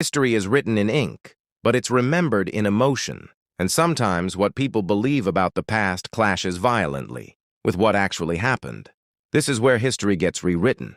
History is written in ink, but it's remembered in emotion, and sometimes what people believe about the past clashes violently with what actually happened. This is where history gets rewritten,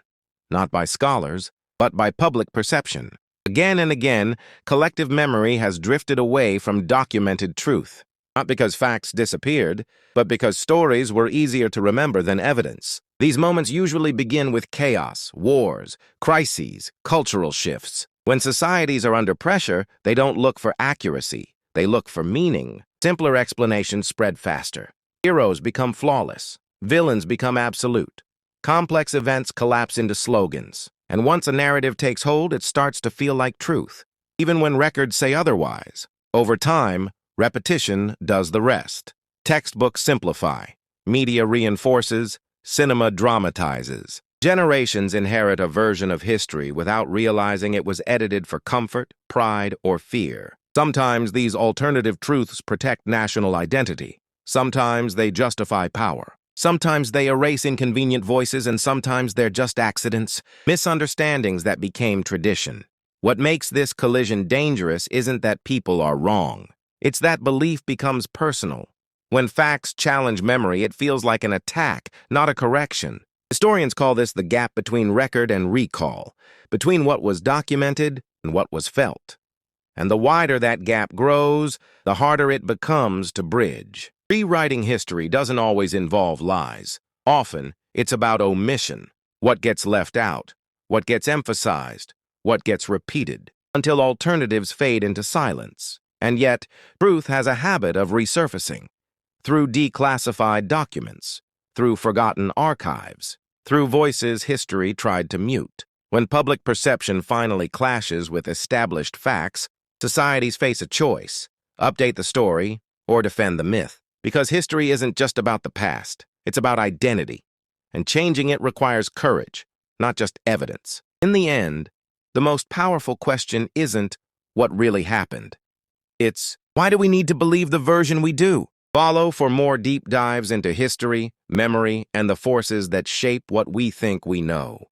not by scholars, but by public perception. Again and again, collective memory has drifted away from documented truth, not because facts disappeared, but because stories were easier to remember than evidence. These moments usually begin with chaos, wars, crises, cultural shifts. When societies are under pressure, they don't look for accuracy. They look for meaning. Simpler explanations spread faster. Heroes become flawless. Villains become absolute. Complex events collapse into slogans. And once a narrative takes hold, it starts to feel like truth, even when records say otherwise. Over time, repetition does the rest. Textbooks simplify. Media reinforces. Cinema dramatizes. Generations inherit a version of history without realizing it was edited for comfort, pride, or fear. Sometimes these alternative truths protect national identity. Sometimes they justify power. Sometimes they erase inconvenient voices, and sometimes they're just accidents, misunderstandings that became tradition. What makes this collision dangerous isn't that people are wrong. It's that belief becomes personal. When facts challenge memory, it feels like an attack, not a correction. Historians call this the gap between record and recall, between what was documented and what was felt. And the wider that gap grows, the harder it becomes to bridge. Rewriting history doesn't always involve lies. Often, it's about omission. What gets left out, what gets emphasized, what gets repeated, until alternatives fade into silence. And yet, truth has a habit of resurfacing. Through declassified documents, through forgotten archives, through voices history tried to mute. When public perception finally clashes with established facts, societies face a choice: update the story or defend the myth. Because history isn't just about the past, it's about identity. And changing it requires courage, not just evidence. In the end, the most powerful question isn't what really happened. It's, why do we need to believe the version we do? Follow for more deep dives into history, memory, and the forces that shape what we think we know.